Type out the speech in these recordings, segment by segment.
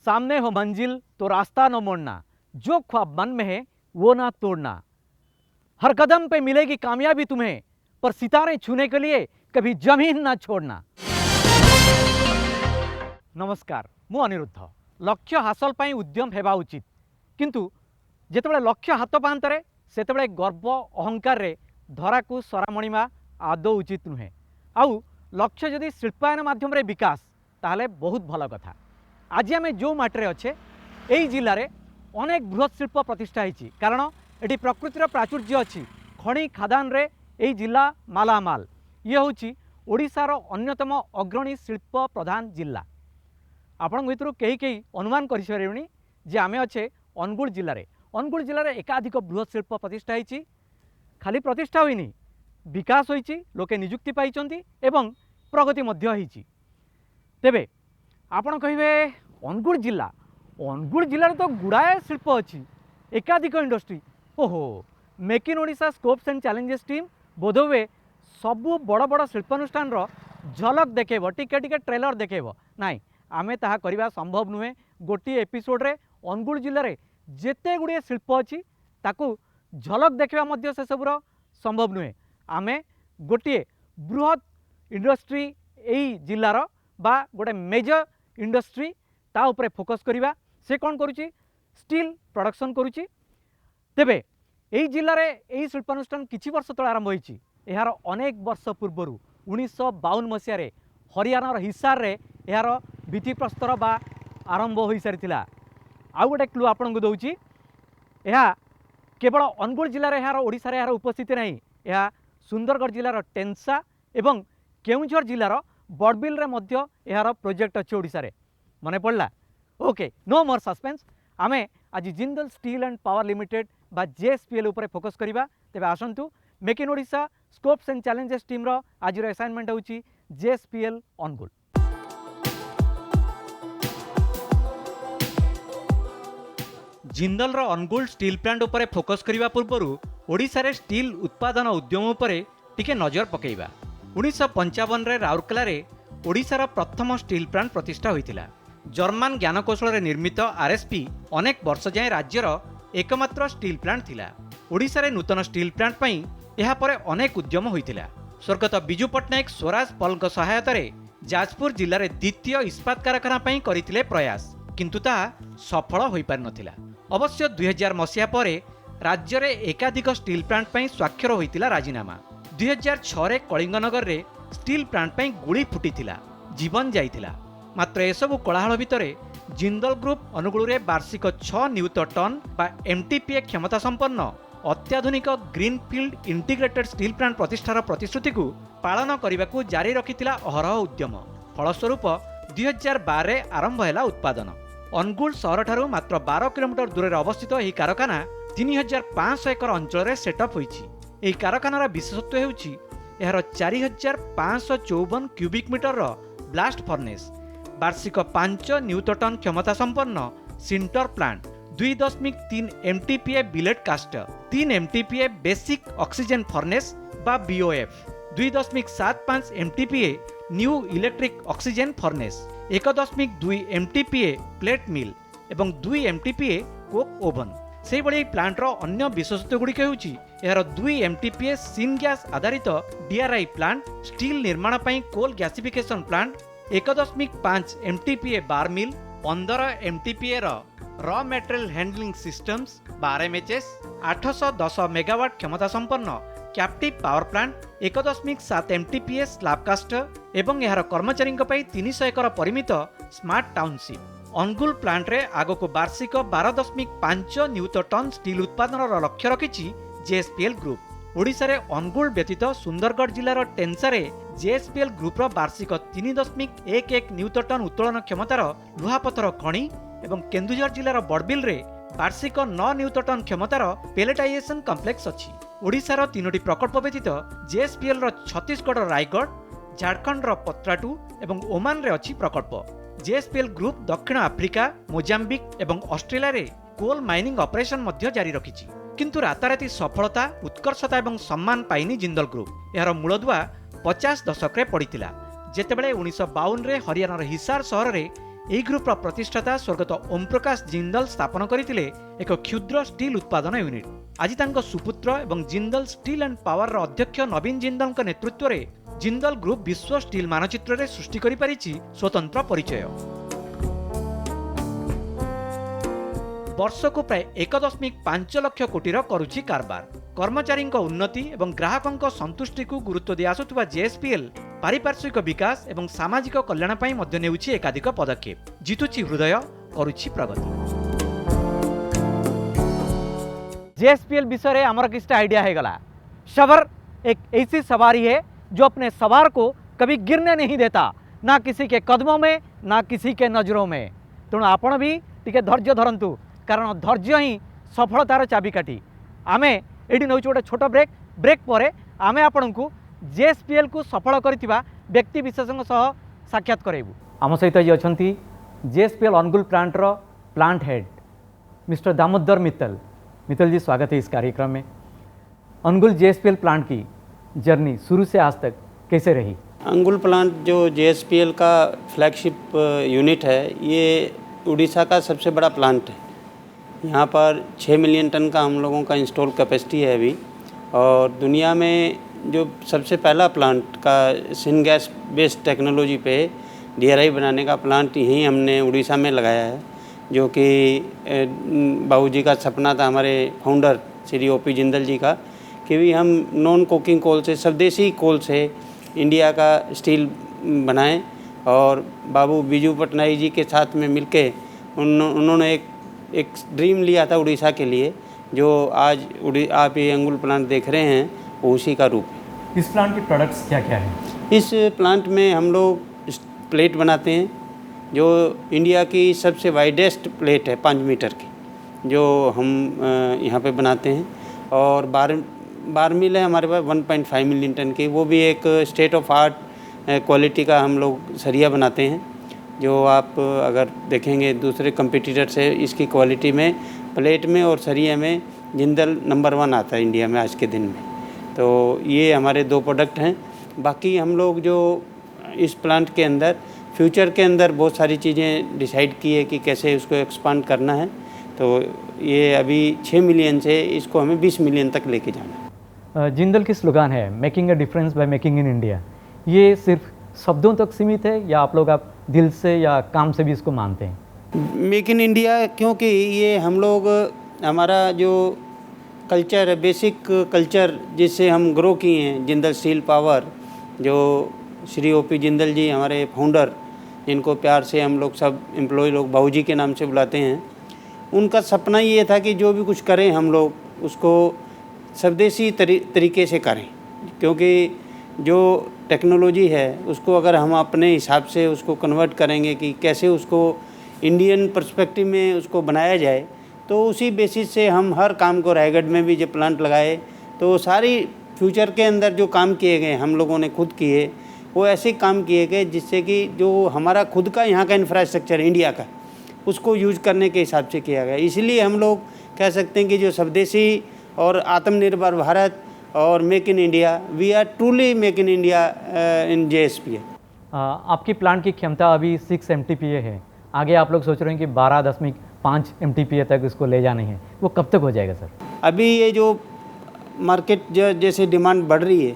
सामने हो मंजिल तो रास्ता न मोड़ना, जो ख्वाब मन में है वो ना तोड़ना। हर कदम पे मिलेगी कामयाबी तुम्हें, पर सितारे छूने के लिए कभी जमीन ना छोड़ना। नमस्कार, मु अनिरुद्ध। लक्ष्य हासिल पाई उद्यम हेबा उचित, किंतु जेतेबेले लक्ष्य हाथ पांतरे सेतेबेले गर्व अहंकार रे धरा को सरामणिमा आदौ उचित नुहे। आउ लक्ष्य जदि शिल्पायन माध्यम रे विकास ताहले बहुत भल कथा। आज आम जो माटे अच्छे यही जिले में अनेक बृहत शिल्प प्रतिष्ठा होती, कारण ये प्रकृतिर प्राचुर्य अच्छी। खଣି खादान रे यही जिला मालामाल। ये हूँ ओडिशार अन्यतम अग्रणी शिल्प प्रधान जिला। आपण भर कई कई अनुमान करें जे आम अच्छे अनुगुल जिले में। अनुगुल जिले में एकाधिक बृहत शिल्प प्रतिष्ठा होती। खाली प्रतिष्ठा होनी, विकास होती, लोके निजुक्ति पाई एवं प्रगति होती। तेबे आपण कहे अनुगुल जिले तो गुड़ाए शिल्प अच्छी, एकाधिक इंडस्ट्री। ओहो, make in Odisha scopes and challenges team बोधवे सबू बड़ बड़ शिल्पानुष्ठान झलक देखेब, टिके टिके ट्रेलर देखेब। नाई, आमे ताहा करिबा संभव नुहे। गोटे एपिसोड रे अनुगुल जिले में जेते गुड़िए शिल्प अच्छी ताकू झलक देखा मध्य से सबूर संभव नुहे। आमे गोटे बृहत इंडस्ट्री यही जिलार बा गोटे मेजर इंडस्ट्री ता उपरे फोकस करिबा। से कौन करुच्ची? Steel production करुच्ची। तेबे यही जिले में यही शिल्पानुष्ठान किछि वर्ष तले आरंभ होईची। यार अनेक वर्ष पूर्वर 1952 मसीह हरियाणार हिसार रे यार भित्तिप्रस्तर बा आरंभ हो सारी। आउ गोटे क्लू आपन को दउची, यह केवल अनुगुल जिले में यार ओडिशा रे यार उपस्थिति नहीं। यह सुंदरगढ़ जिलार टेंसा एवं केउंझर जिलार बड़बिल रे मध्य यार प्रोजेक्ट अच्छे ओडिशा रे। मने पड़ला? Okay, no more suspense. आमे आज Jindal steel and power limited बा जेएसपीएल उपरे फोकस करिबा। तेबे आसंतु make in Odisha scopes and challenges team रो आज असाइनमेंट होची जेएसपीएल अनुगुल। जिंदल रो अनुगुल स्टील प्लांट उपरे फोकस करिबा पूर्वरु ओडिशा रे स्टील उत्पादन उद्यम उपरे टिके नजर पकेइबा। 1955 रे राउरकेला रे ओडिशार प्रथम स्टील प्लांट प्रतिष्ठा होइतिला। जर्मन ज्ञानकौशल रे निर्मित आरएसपी अनेक वर्ष जाए राज्यर एकमात्र स्टील प्लांट थिला। ओडिशा रे नूतन स्टील प्लांट पई एहा परे अनेक उद्यम होइतिला। स्वर्गत बिजू पट्टनायक स्वराज पलक सहायता रे जाजपुर जिले में द्वितीय इस्पात कारखाना पई करितिले प्रयास, किंतु ताहा सफल होई पारि नथिला। अवश्य 2000 मसीहा परे राज्य रे एकाधिक स्टील प्लांट पई स्वाक्षर होइतिला राजीनामा। 2006 रे कलिंगनगर रे स्टील प्लांट पई गुड़ी फुटीथिला, जीवन जाइथिला। मात्र एसबु कोलाहल भितरे जिंदल ग्रुप अनुगुल रे वार्षिक 6 नियुत टन बा एमटीपीए क्षमता संपन्न अत्याधुनिक ग्रीनफील्ड इंटीग्रेटेड स्टील प्लांट प्रतिष्ठार प्रतिश्रुति को पालन करने को जारी रखिथिला अहरह उद्यम। फलस्वरूप 2012 रे आरंभ हैला उत्पादन। अनुगुल सहर ठारू मात्र 12 किलोमीटर दूर रे अवस्थित यह कारखाना 3500 एकर अंचल रे सेटअप होईछि। यह कारखानार विशेषत्व हेउछि एहार 4554 क्यूबिक मीटर रो ब्लास्ट फर्नेस, वार्षिक 5 न्यूट टन क्षमता संपन्न sinter plant, 2.3 MTPA billet caster, 3 MTPA basic oxygen furnace बा BOF, 2.75 MTPA new electric oxygen furnace, 1.2 MTPA plate mill एवं 2 एमटीपीए कोक ओवन। से बड़ी प्लांट रो अन्य विशेषत्व गुड़िक होउछि एहार 2 एमटीपीए सिन गैस आधारित डीआरआई प्लांट, स्टील निर्माण पई coal gasification plant, 1.5 MTPA bar mill, 15 MTPA raw material handling systems, 12 MHS, 810 megawatt क्षमता संपन्न captive power plant, 1.7 MTPA slab caster एवं यार कर्मचारी 300 एकर परिमित स्मार्ट टाउनशिप। अनुगुल प्लांट रे आगो को वार्षिक 12.5 न्यूट टन स्टील उत्पादन लक्ष्य रखिछि जेएसपीएल ग्रुप। ओडिशा रे अनुगुल व्यतीत सुंदरगढ़ जिलार टेंसा रे जेएसपीएल ग्रुप रो वार्षिक 3.11 न्यूट टन उत्तोलन क्षमतार लुहापथर खणी एवं केन्दुझर जिलार बड़बिल रे वार्षिक 9 न्यूट टन क्षमतार पेलेटाइजेशन कम्प्लेक्स अछि। ओडिशार 3टी प्रकल्प व्यतीत जेएसपीएल रो छत्तीसगढ़ रायगढ़, झारखंड रो पत्राटू एवं ओमान रे अछि प्रकल्प। जेएसपीएल ग्रुप दक्षिण आफ्रिका, मोजाम्बिक एवं ऑस्ट्रेलिया रे कोल माइनिंग ऑपरेशन मध्य जारी रखिछि, किंतु राताराती सफलता, उत्कर्षता एवं सम्मान पाइनी जिंदल ग्रुप। यार मूलदुआ 50 दशक रे पड़िथिला, जेतेबेले 1952 रे हरियाणार हिसार सहर रे এই গ্রুপর প্রতিষ্ঠাতা স্বর্গত ওম প্রকাশ জিন্দল স্থাপন করে এক ক্ষুদ্র স্টিল উৎপাদন ইউনিট। আজ তাঙ্ক সুপুত্র এবং জিন্দল স্টিল এন্ড পাওয়ার অধ্যক্ষ নবীন জিন্দলଙ୍କ নেতৃত্বে জিন্দল গ্রুপ বিশ্ব স্টিল মানচিত্রে সৃষ্টি করে পারিছি স্বতন্ত্র পরিচয়। ବର୍ଷକୁ ପ୍ରାୟ 1.5 ଲକ୍ଷ କୋଟିର କରୁଛି କାରବାର। କର୍ମଚାରୀଙ୍କ ଉନ୍ନତି ଏବଂ ଗ୍ରାହକଙ୍କ ସନ୍ତୁଷ୍ଟିକୁ ଗୁରୁତ୍ୱ ଦେଇ ଆସୁଥିବା ଜେଏସ୍ପିଏଲ୍ ପାରିପାର୍ଶ୍ୱିକ ବିକାଶ ଏବଂ ସାମାଜିକ କଲ୍ୟାଣ ପାଇଁ ମଧ୍ୟ ନେଉଛି ଏକାଧିକ ପଦକ୍ଷେପ। ଜିତୁଛି ହୃଦୟ, କରୁଛି ପ୍ରଗତି। जेएसपीएल विषय में आमर किसी आइडिया है गला। सबर एक ऐसी सवारी है जो अपने सवार को कभी गिरने नहीं देता, ना किसी के कदमों में ना किसी के नजरों में। तेणु आपण भी टिके धैर्य धरंतु, कारण धैर्य ही सफलतार चाबिकाठी। आमे एठी नौचु गोटे छोट ब्रेक पर आमे आपण को जेएसपीएल को सफल करथिबा व्यक्ति विशेषज्ञ सह साक्षात कराइबु। आम सहित जी अछंती जेएसपीएल अनुगुल प्लांटर plant head mister Damodar Mittal. Mittal ji, स्वागत है इस कार्यक्रम में। अनुगुल जेएसपीएल प्लांट की जर्नी शुरू से आज तक कैसे रही? अनुगुल प्लांट जो जेएसपीएल का फ्लैगशिप यूनिट है, ये उड़ीसा का सबसे बड़ा प्लांट है। यहाँ पर 6 मिलियन टन का हम लोगों का इंस्टॉल कैपेसिटी है अभी, और दुनिया में जो सबसे पहला प्लांट का सिनगैस बेस्ड टेक्नोलॉजी पे डीआरआई बनाने का प्लांट यहीं हमने उड़ीसा में लगाया है, जो कि बाबूजी का सपना था, हमारे फाउंडर श्री ओपी जिंदल जी का, कि भी हम नॉन कोकिंग कोल से, स्वदेशी कोल से इंडिया का स्टील बनाएं। और बाबू बीजू पटनायक जी के साथ में मिलके उन्होंने एक ड्रीम लिया था उड़ीसा के लिए, जो आज आप ये अंगुल प्लांट देख रहे हैं, वो उसी का रूप है। इस प्लांट के प्रोडक्ट्स क्या क्या हैं? इस प्लांट में हम लोग प्लेट बनाते हैं, जो इंडिया की सबसे वाइडेस्ट प्लेट है 5 मीटर की, जो हम यहाँ पे बनाते हैं। और बार मिल है हमारे पास 1.5 मिलियन टन की, वो भी एक स्टेट ऑफ आर्ट क्वालिटी का हम लोग सरिया बनाते हैं, जो आप अगर देखेंगे दूसरे कंपटीटर से इसकी क्वालिटी में, प्लेट में और सरिया में जिंदल नंबर 1 आता है इंडिया में आज के दिन में। तो ये हमारे 2 प्रोडक्ट हैं। बाकी हम लोग जो इस प्लांट के अंदर फ्यूचर के अंदर बहुत सारी चीज़ें डिसाइड की है कि कैसे उसको एक्सपांड करना है। तो ये अभी 6 मिलियन से इसको हमें 20 मिलियन तक लेके जाना है। जिंदल की स्लोगान है making a difference by making in India. ये सिर्फ शब्दों तक सीमित है या आप लोग दिल से या काम से भी इसको मानते हैं? मेक इन इंडिया, क्योंकि ये हम लोग, हमारा जो कल्चर है, बेसिक कल्चर जिससे हम ग्रो किए हैं, जिंदल स्टील पावर, जो श्री ओपी जिंदल जी हमारे फाउंडर, जिनको प्यार से हम लोग सब एम्प्लॉय लोग बाबूजी के नाम से बुलाते हैं, उनका सपना ये था कि जो भी कुछ करें हम लोग उसको स्वदेशी तरीके से करें। क्योंकि जो टेक्नोलॉजी है उसको अगर हम अपने हिसाब से उसको कन्वर्ट करेंगे कि कैसे उसको इंडियन पर्सपेक्टिव में उसको बनाया जाए, तो उसी बेसिस से हम हर काम को, रायगढ़ में भी जब प्लांट लगाए तो सारी फ्यूचर के अंदर जो काम किए गए हम लोगों ने खुद किए, वो ऐसे काम किए गए जिससे कि जो हमारा खुद का यहाँ का इंफ्रास्ट्रक्चर है इंडिया का, उसको यूज करने के हिसाब से किया गया। इसलिए हम लोग कह सकते हैं कि जो स्वदेशी और आत्मनिर्भर भारत और make in India, we are truly make in India in JSPL. आपकी प्लांट की क्षमता अभी 6 MTPA है। आगे आप लोग सोच रहे हैं कि 12.5 MTPA तक इसको ले जानी है, वो कब तक हो जाएगा सर? अभी ये जो मार्केट जैसे डिमांड बढ़ रही है,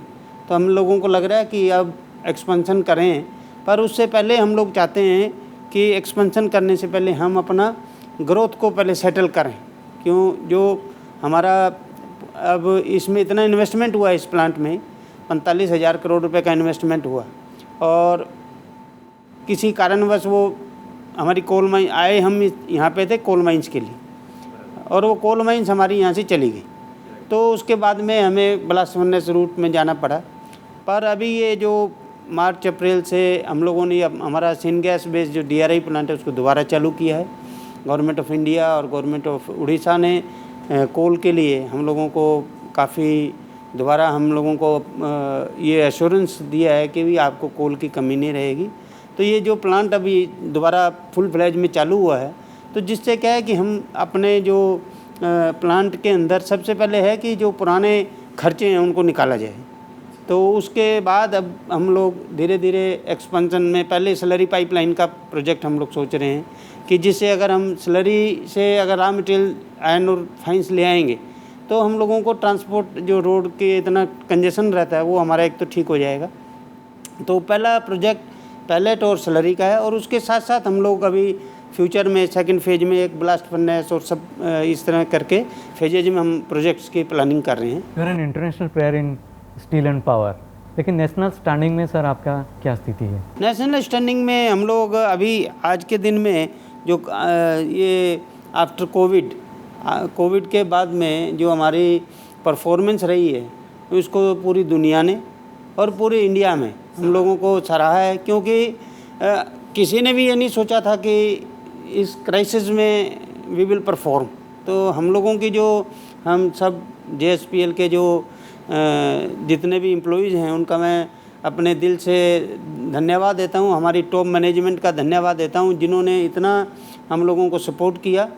तो हम लोगों को लग रहा है कि अब एक्सपेंशन करें, पर उससे पहले हम लोग चाहते हैं कि एक्सपेंशन करने से पहले हम अपना ग्रोथ को पहले सेटल करें। क्यों, जो हमारा अब इसमें इतना इन्वेस्टमेंट हुआ इस प्लांट में, 45,000 करोड़ रुपए का इन्वेस्टमेंट हुआ, और किसी कारणवश वो हमारी कोल माइन आए, हम यहाँ पे थे कोल माइंस के लिए, और वो कोल माइंस हमारी यहाँ से चली गई, तो उसके बाद में हमें ब्लास्ट फर्नेस रूट में जाना पड़ा। पर अभी ये जो मार्च अप्रैल से हम लोगों ने हमारा सिनगैस बेस्ड जो डीआरआई प्लांट है उसको दोबारा चालू किया है। गवर्नमेंट ऑफ इंडिया और गवर्नमेंट ऑफ उड़ीसा ने कोल के लिए हम लोगों को काफ़ी दोबारा हम लोगों को ये एश्योरेंस दिया है कि भी आपको कोल की कमी नहीं रहेगी। तो ये जो प्लांट अभी दोबारा फुल फ्लैज में चालू हुआ है, तो जिससे क्या है कि हम अपने जो प्लांट के अंदर सबसे पहले है कि जो पुराने खर्चे हैं उनको निकाला जाए। तो उसके बाद अब हम लोग धीरे धीरे एक्सपेंशन में, पहले स्लरी पाइपलाइन का प्रोजेक्ट हम लोग सोच रहे हैं कि जिससे अगर हम स्लरी से अगर रॉ मटेरियल आयरन और फाइंस ले आएंगे तो हम लोगों को ट्रांसपोर्ट जो रोड के इतना कंजेशन रहता है वो हमारा एक तो ठीक हो जाएगा। तो पहला प्रोजेक्ट पैलेट और स्लरी का है, और उसके साथ साथ हम लोग अभी फ्यूचर में सेकंड फेज में एक ब्लास्ट फर्नेस और सब इस तरह करके फेजेज में हम प्रोजेक्ट्स की प्लानिंग कर रहे हैं। You are an international player in steel and power, लेकिन नेशनल स्टैंडिंग में सर आपका क्या स्थिति है? नेशनल स्टैंडिंग में हम लोग अभी आज के दिन में जो ये आफ्टर कोविड के बाद में जो हमारी परफॉर्मेंस रही है उसको पूरी दुनिया ने और पूरे इंडिया में हम लोगों को सराहा है, क्योंकि किसी ने भी ये नहीं सोचा था कि इस क्राइसिस में वी विल परफॉर्म। तो हम लोगों की जो हम सब JSPL के जो जितने भी एम्प्लॉइज़ हैं उनका मैं अपने दिल से धन्यवाद देता हूँ, हमारी टॉप मैनेजमेंट का धन्यवाद देता हूँ जिन्होंने इतना हम लोगों को सपोर्ट किया,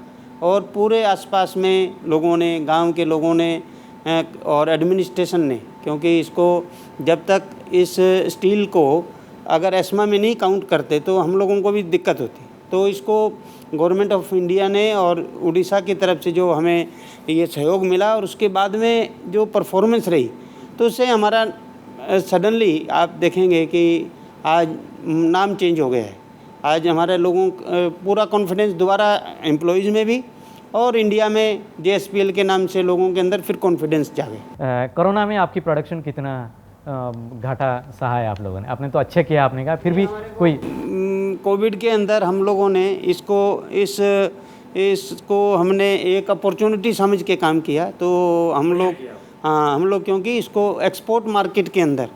और पूरे आसपास में लोगों ने, गांव के लोगों ने और एडमिनिस्ट्रेशन ने, क्योंकि इसको जब तक इस स्टील को अगर एस्मा में नहीं काउंट करते तो हम लोगों को भी दिक्कत होती। तो इसको गवर्नमेंट ऑफ इंडिया ने और उड़ीसा की तरफ से जो हमें ये सहयोग मिला और उसके बाद में जो परफॉर्मेंस रही, तो उससे हमारा सडनली आप देखेंगे कि आज नाम चेंज हो गया है। आज हमारे लोगों पूरा कॉन्फिडेंस दोबारा एम्प्लॉइज़ में भी और इंडिया में JSPL के नाम से लोगों के अंदर फिर कॉन्फिडेंस जागे। कोरोना में आपकी प्रोडक्शन कितना घाटा सहा है आप लोगों ने? आपने तो अच्छे किया, आपने कहा, फिर भी कोई कोविड के अंदर हम लोगों ने इसको हमने एक अपॉर्चुनिटी समझ के काम किया। तो हम लोग क्योंकि इसको एक्सपोर्ट मार्केट के अंदर,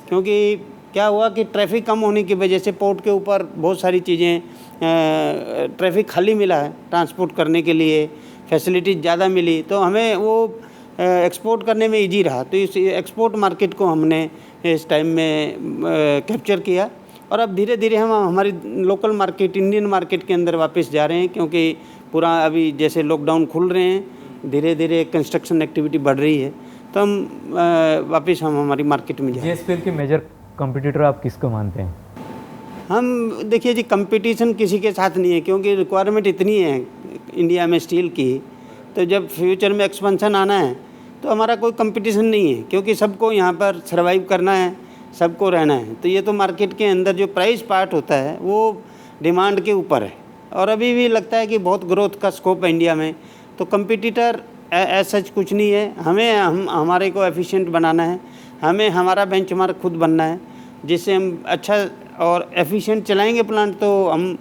क्योंकि क्या हुआ कि ट्रैफिक कम होने की वजह से पोर्ट के ऊपर बहुत सारी चीज़ें ट्रैफिक खाली मिला है, ट्रांसपोर्ट करने के लिए फैसिलिटीज़ ज़्यादा मिली, तो हमें वो एक्सपोर्ट करने में इजी रहा। तो इस एक्सपोर्ट मार्केट को हमने इस टाइम में कैप्चर किया, और अब धीरे धीरे हम हमारी लोकल मार्केट, इंडियन मार्केट के अंदर वापस जा रहे हैं, क्योंकि पूरा अभी जैसे लॉकडाउन खुल रहे हैं, धीरे धीरे कंस्ट्रक्शन एक्टिविटी बढ़ रही है, तो हम वापस हमारी मार्केट में जाए। JSPL के मेजर कॉम्पिटिटर आप किसको मानते हैं? हम देखिए जी, कंपटीशन किसी के साथ नहीं है, क्योंकि रिक्वायरमेंट इतनी है इंडिया में स्टील की। तो जब फ्यूचर में एक्सपेंशन आना है तो हमारा कोई कंपटीशन नहीं है, क्योंकि सबको यहाँ पर सर्वाइव करना है, सबको रहना है। तो ये तो मार्केट के अंदर जो प्राइस पार्ट होता है वो डिमांड के ऊपर है, और अभी भी लगता है कि बहुत ग्रोथ का स्कोप है इंडिया में। तो कंपटीटर ऐसा कुछ नहीं है। हमारे को एफिशिएंट बनाना है, हमें हमारा बेंचमार्क खुद बनना है, जिससे हम अच्छा और एफिशिएंट चलाएंगे प्लांट तो हम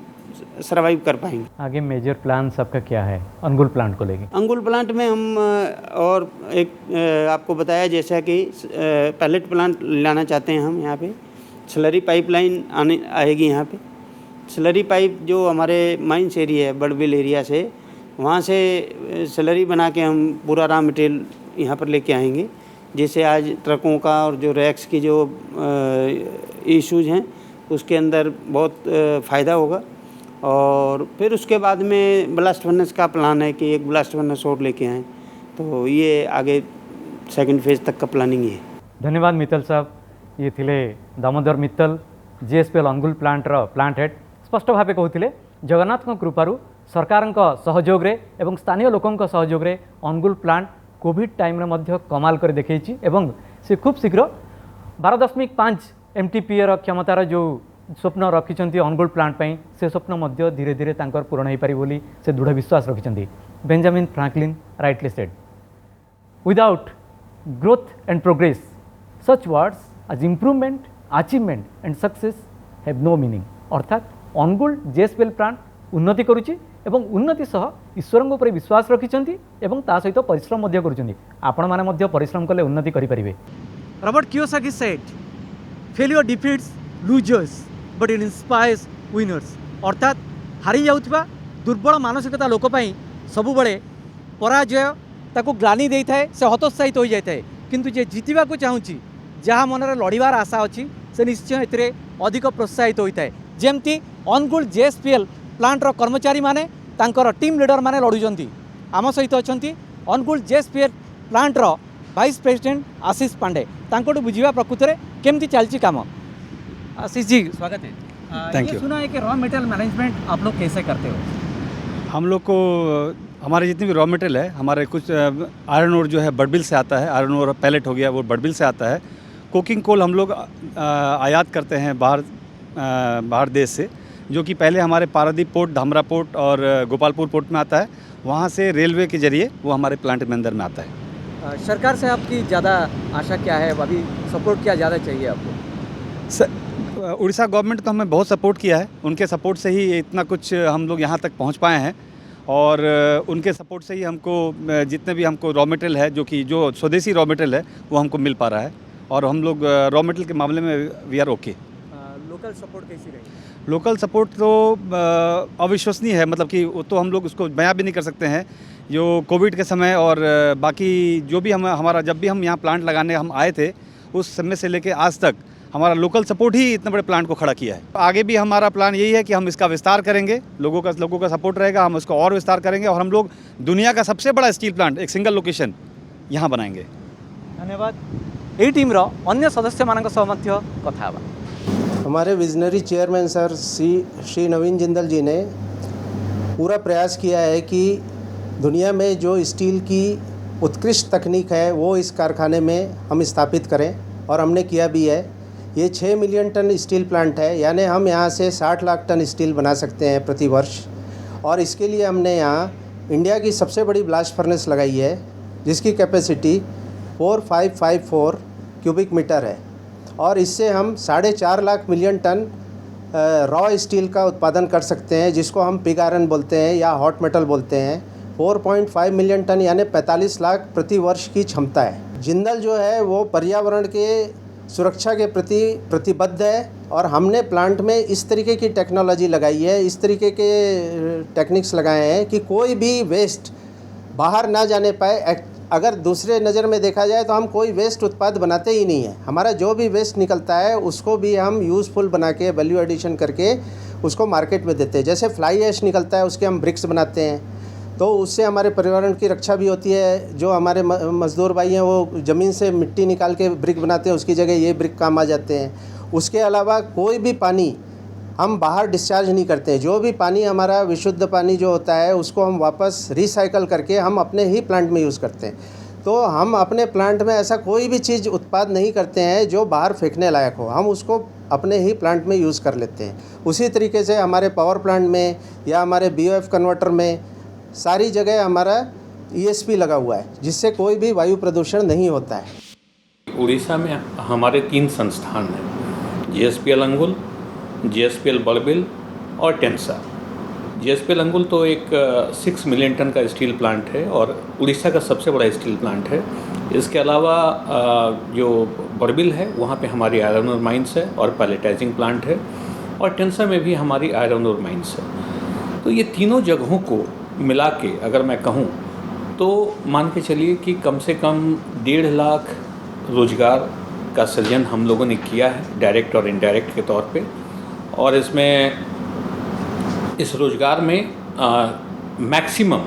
सर्वाइव कर पाएंगे। आगे मेजर प्लान सबका क्या है अंगुल प्लांट को लेके? अंगुल प्लांट में हम और एक आपको बताया जैसा कि पैलेट प्लांट लाना चाहते हैं हम। यहाँ पे स्लरी पाइपलाइन आएगी। यहाँ पे स्लरी पाइप जो हमारे माइंस एरिया है, बड़बिल एरिया से, वहाँ से स्लरी बना के हम पूरा रॉ मटेरियल यहाँ पर लेके आएंगे, जिससे आज ट्रकों का और जो रैक्स की जो इश्यूज़ हैं उसके अंदर बहुत फ़ायदा होगा। और फिर उसके बाद में ब्लास्ट फर्नेस का प्लान है कि एक ब्लास्ट फर्नेस और लेके आएँ, तो ये आगे सेकंड फेज तक का प्लानिंग है। धन्यवाद मित्तल साहब। ये थिले दामोदर मित्तल, JSPL अंगुल प्लांटर प्लांट हेड। स्पष्ट भाव कहते जगन्नाथ कृपारू सरकार सहयोग रे एवं स्थानीय लोकों सहयोग रे अंगुल प्लांट कोविड टाइम रे मध्य कमाल कर देखी, एवं से खूब शीघ्र 12.5 MTPA क्षमतार जो स्वप्न रखिंट अंगुल प्लांट पाई, से स्वप्न धीरे धीरे पूरण हो पारि बोली से दृढ़ विश्वास रखिंट। Benjamin Franklin rightly said, without growth and progress such words as improvement, achievement and success have no meaning। अर्थात अनुगुल JSPL प्लांट उन्नति करुच्ची एवं उन्नति सह ईश्वर उपर विश्वास रखिंट एवं ता सहित परिश्रम करुच्चंदी। आपण माने मध्य परिश्रम कले उन्नति करि परिबे। Robert Kiyosaki said, failure defeats losers but it inspires winners. अर्थात हारी जाउथबा दुर्बल मानसिकता लोक पई सबु बळे पराजय ताको ग्लानि देई थाए, से हतोत्साहित हो जाय थाए, किंतु जे जीतिबा को चाहूची, जहाँ मनरे लड़ार आशा अच्छी, से निश्चय ए अधिक प्रोत्साहित होता है। जमती अनुगुल JSPL प्लांटर कर्मचारी माने तांकर टीम लीडर माने लड़ुंट। आम सहित अच्छा अनुगुल JSPL प्लांटर वाइस प्रेसिडेंट आशीष पांडे तांकोटू बुझिबा प्रकृत में केमती चलती काम। आशीष जी स्वागत है। Thank ये you. सुना है कि रॉ मटेरियल मैनेजमेंट आप लोग कैसे करते हो? हम लोग को हमारे जितनी भी रॉ मटेरियल है, हमारे कुछ आयरन ओर जो है बड़बिल से आता है, आयरन ओर पैलेट हो गया वो बड़बिल से आता है। कोकिंग कोल हम लोग आयात करते हैं बाहर देश से, जो कि पहले हमारे पारादीप पोर्ट, धामरा पोर्ट और गोपालपुर पोर्ट में आता है, वहाँ से रेलवे के जरिए वो हमारे प्लांट में अंदर में आता है। सरकार से आपकी ज़्यादा आशा क्या है? अभी सपोर्ट क्या ज़्यादा चाहिए आपको? उड़ीसा गवर्नमेंट तो हमें बहुत सपोर्ट किया है, उनके सपोर्ट से ही इतना कुछ हम लोग यहाँ तक पहुँच पाए हैं और उनके सपोर्ट से ही हमको जितने भी हमको रॉ मटेरियल है जो स्वदेशी रॉ मटेरियल है वो हमको मिल पा रहा है और हम लोग रॉ मटेरियल के मामले में we are okay. Local support कैसी रही? लोकल सपोर्ट तो अविश्वसनीय है, मतलब कि वो तो हम लोग उसको बयां भी नहीं कर सकते हैं। जो कोविड के समय और बाकी जो भी हमारा जब भी हम यहाँ प्लांट लगाने हम आए थे उस समय से लेके आज तक हमारा लोकल सपोर्ट ही इतने बड़े प्लांट को खड़ा किया है। आगे भी हमारा प्लान यही है कि हम इसका विस्तार करेंगे, लोगों का सपोर्ट रहेगा, हम इसको और विस्तार करेंगे और हम लोग दुनिया का सबसे बड़ा स्टील प्लांट एक सिंगल लोकेशन यहाँ बनाएंगे। धन्यवाद। यही टीम अन्य सदस्य मान सह कथा। हमारे विजनरी चेयरमैन सर श्री नवीन जिंदल जी ने पूरा प्रयास किया है कि दुनिया में जो स्टील की उत्कृष्ट तकनीक है वो इस कारखाने में हम स्थापित करें और हमने किया भी है। ये 6 मिलियन टन स्टील प्लांट है, यानी हम यहाँ से 60 लाख टन स्टील बना सकते हैं प्रति वर्ष और इसके लिए हमने यहाँ इंडिया की सबसे बड़ी ब्लास्ट फर्नेस लगाई है जिसकी कैपेसिटी 4554 क्यूबिक मीटर है और इससे हम 4.5 lakh million ton raw steel का उत्पादन कर सकते हैं जिसको हम पिग आयरन बोलते हैं या हॉट मेटल बोलते हैं। 4.5 मिलियन टन यानी 45 लाख प्रति वर्ष की क्षमता है। जिंदल जो है वो पर्यावरण के सुरक्षा के प्रति प्रतिबद्ध है और हमने प्लांट में इस तरीके की टेक्नोलॉजी लगाई है, इस तरीके के टेक्निक्स लगाए हैं कि कोई भी वेस्ट बाहर ना जाने पाए। अगर दूसरे नज़र में देखा जाए तो हम कोई वेस्ट उत्पाद बनाते ही नहीं है। हमारा जो भी वेस्ट निकलता है उसको भी हम यूज़फुल बना के वैल्यू एडिशन करके उसको मार्केट में देते हैं। जैसे फ्लाई ऐश निकलता है उसके हम ब्रिक्स बनाते हैं, तो उससे हमारे पर्यावरण की रक्षा भी होती है। जो हमारे मज़दूर भाई हैं वो ज़मीन से मिट्टी निकाल के ब्रिक बनाते हैं, उसकी जगह ये ब्रिक काम आ जाते हैं। उसके अलावा कोई भी पानी हम बाहर डिस्चार्ज नहीं करते हैं। जो भी पानी हमारा विशुद्ध पानी जो होता है उसको हम वापस रिसाइकल करके हम अपने ही प्लांट में यूज़ करते हैं। तो हम अपने प्लांट में ऐसा कोई भी चीज़ उत्पाद नहीं करते हैं जो बाहर फेंकने लायक हो, हम उसको अपने ही प्लांट में यूज़ कर लेते हैं। उसी तरीके से हमारे पावर प्लांट में या हमारे BOF कन्वर्टर में सारी जगह हमारा ESP लगा हुआ है जिससे कोई भी वायु प्रदूषण नहीं होता है। उड़ीसा में हमारे 3 संस्थान हैं, GSPL अंगुल, GSPL बड़बिल और टेंसा। GSPL अंगुल तो एक 6 मिलियन टन का स्टील प्लांट है और उड़ीसा का सबसे बड़ा स्टील प्लांट है। इसके अलावा जो बड़बिल है वहाँ पे हमारी आयरन ओर माइंस है और पैलेटाइजिंग प्लांट है और टेंसा में भी हमारी आयरन ओर माइंस है। तो ये तीनों जगहों को मिला के अगर मैं कहूँ तो मान के चलिए कि कम से कम 1.5 लाख रोजगार का सृजन हम लोगों ने किया है डायरेक्ट और इनडायरेक्ट के तौर पे। और इसमें इस रोजगार में मैक्सिमम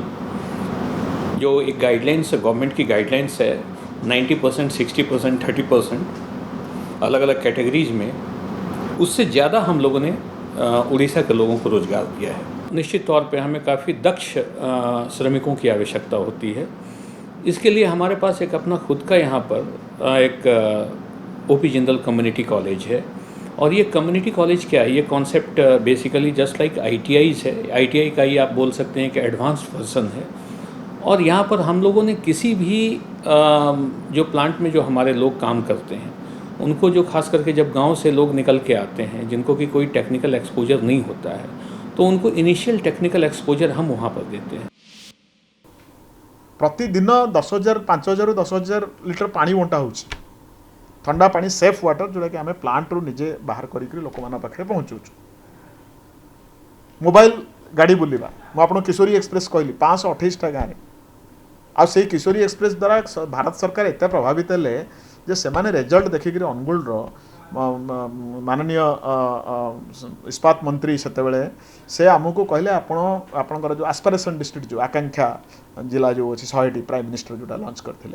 जो एक गाइडलाइंस है, गवर्नमेंट की गाइडलाइंस है 90%, 60%, 30% अलग अलग कैटेगरीज में, उससे ज़्यादा हम लोगों ने उड़ीसा के लोगों को रोज़गार दिया है। निश्चित तौर पे हमें काफ़ी दक्ष श्रमिकों की आवश्यकता होती है। इसके लिए हमारे पास एक अपना खुद का यहाँ पर एक OP जिंदल कम्युनिटी कॉलेज है और ये कम्युनिटी कॉलेज क्या है, ये concept basically just like ITIs है। ITI का ही आप बोल सकते हैं कि एडवांस्ड वर्जन है। और यहाँ पर हम लोगों ने किसी भी जो प्लांट में जो हमारे लोग काम करते हैं उनको, जो खास करके जब गांव से लोग निकल के आते हैं जिनको कि कोई टेक्निकल एक्सपोजर नहीं होता है, तो उनको इनिशियल टेक्निकल एक्सपोजर हम वहाँ पर देते हैं। प्रतिदिन 10,000 5,000 10,000 लिटर पानी बंटा होची, ठंडा पानी सेफ वाटर जोटा कि आम प्लांट रू निजे बाहर करी लोक मान पाखे पहुँचुचु। मोबाइल गाड़ी बुलवा मुझे किशोरी एक्सप्रेस कहली 528टा गाँव आ से किशोरी एक्सप्रेस द्वारा भारत सरकार एत प्रभावित हेले जे से माने रिजल्ट देखिक अनुगुल माननीय इस्पात मंत्री से आमको कहले आपणकर जो एस्पिरेशन डिस्ट्रिक्ट जो आकांक्षा जिला जो अच्छी 100टी प्राइम मिनिस्टर जोटा लॉन्च करते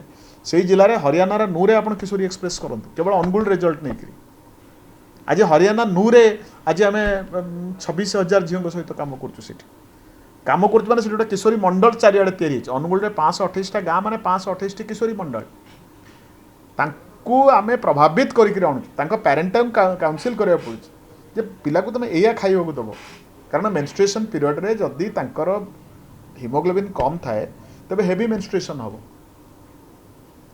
से जिले में हरियाणा नूरे आप किशोरी एक्सप्रेस करूँ केवल अनुगुल रिजल्ट नहीं करी आज हरियाणा नूरे आज आम 26,000 झील सहित कम कर कम कर गोटे किशोरी मंडल चारिड़े तैयारी अनुगुल में 528टा गाँ मैंने 528टी किशोरी मंडल तांकू आमे प्रभावित करूँ पेरेन्ट काउनसिल करा पड़े पिला को तुम या खाइबा दब कारण मेन्स्ट्रुएशन पीरियड रे जदि तांकर हिमोग्लोबिन कम थाए तबे हेवी मेन्स्ट्रुएशन हम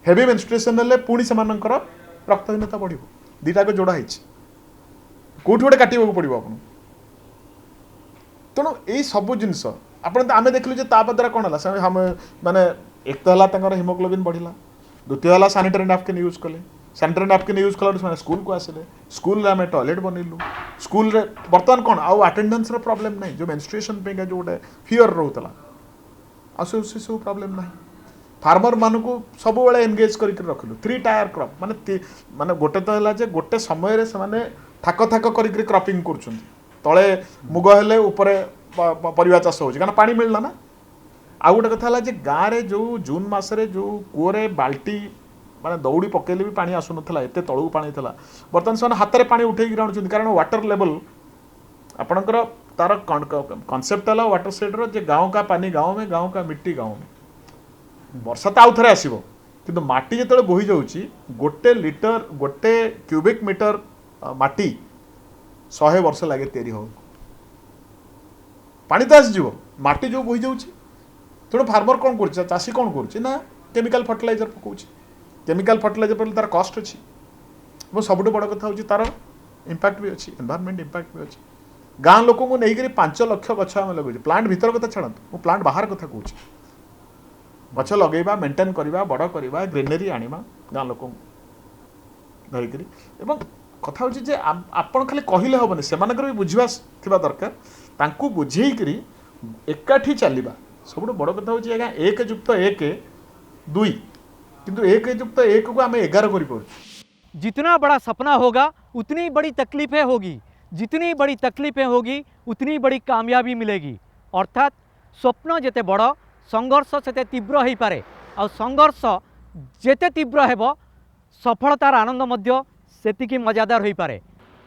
हेवी मेन्स्ट्रुएशन हेल्ले पुणी से रक्तहीनता बढ़ दीटा को जोड़ा कौटी गोटे काटक पड़ो आप तेणु यही सबू जिनस आम देखलु द्वारा कौन है माने एक तो है हिमोग्लोबिन बढ़ला द्वितीय है सानिटरी नापकिन यूज कले सानिटरी नापकिन यूज कला स्कूल को आसिले स्कूल आम टॉयलेट बनइलु स्कूल रे बर्तमान कौन आउ अटेंडेंस प्रॉब्लम नहीं जो मेन्स्ट्रुएशन पे जो गोटे फियर रोला सब प्रॉब्लम ना फार्मर मान को सब बेले एनगेज करके रखिलु 3 टायर क्रॉप माने माने गोटे तो है गोटे समय से थाक थाक करके क्रॉपिंग कर तले मुग हेले उपरे परिवा चाष हो पानी मिलला ना आउ गोटे कथा है गाँव में जो जून मसरे जो कूरे बाल्टी माने दौड़ी पकेले भी पानी आसु ना एत तलू पानी था बर्तमान से हाथ में पानी उठे आनुंट कारण वाटर लेवल आपणकर तार कनसेप्ट है वाटर सेड जे गाँव का पानी गाँव में गाँव का मिट्टी गाँव में वर्षा तो आउ थे आसो कि माटी जो बोही जाऊँगी गोटे लिटर गोटे क्यूबिक मीटर माटी 100 वर्ष लगे तैयारी हो पानी तो आसो माटी जो बोही जाऊँगी तेणु फार्मर कौन कर चाषी कौन कर केमिकल फर्टिलाइजर पकाऊ केमिकल फर्टिलाइजर पर तार कस्ट अच्छी और सबुठ बड़ कथा हूँ तार इंपैक्ट भी अच्छी एनवायरनमेंट इंपैक्ट भी अच्छी गाँ लोक को लेकर 5 लाख गछ आम लगे प्लांट भीतर कथा छाड़ू मुझे प्लांट बाहर कथा कहूँ गछ लगेगा मेंटेन करवा बड़ करवा ग्रीनरी आनिबा गाँ लोक धरिक कथा हूँ आपन खाली कहले हेनी से भी बुझा थी दरकार तांकू बुझेकरी एकाठी चलवा सब बड़ कथा हूँ आज्ञा 1+1=2 किंतु 1+1 को आम 11 कर जितना बड़ा सपना होगा उतनी बड़ी तकलीफें होगी जितनी बड़ी तकलीफें होगी उतनी बड़ी कामयाबी मिलेगी अर्थात स्वप्न जेते बड़ संघर्ष सेते तीव्र हो पारे आ संघर्ष जेते तीव्र हेबो सफलतार आनंद मध्य सेतिकी मजादार हो पारे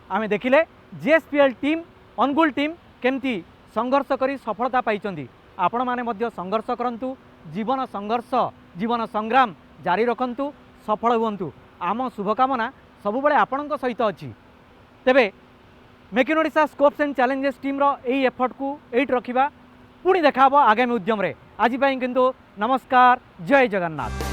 आमे देखिले जीएसपीएल टीम अनुगुल टीम केमती संघर्ष करी सफलता पाइचंदी आपण माने मध्य संघर्ष करंतु जीवन संघर्ष जीवन संग्राम जारी रखंतु सफल हुंतु आम शुभकामना सबुबले आपणक सहित अच्छी तेबे make in Odisha scopes and challenges team रो एई एफर्ट को एट रखिबा पुणी देखाबो आगामी उद्यम रे आज किंतु नमस्कार जय जगन्नाथ।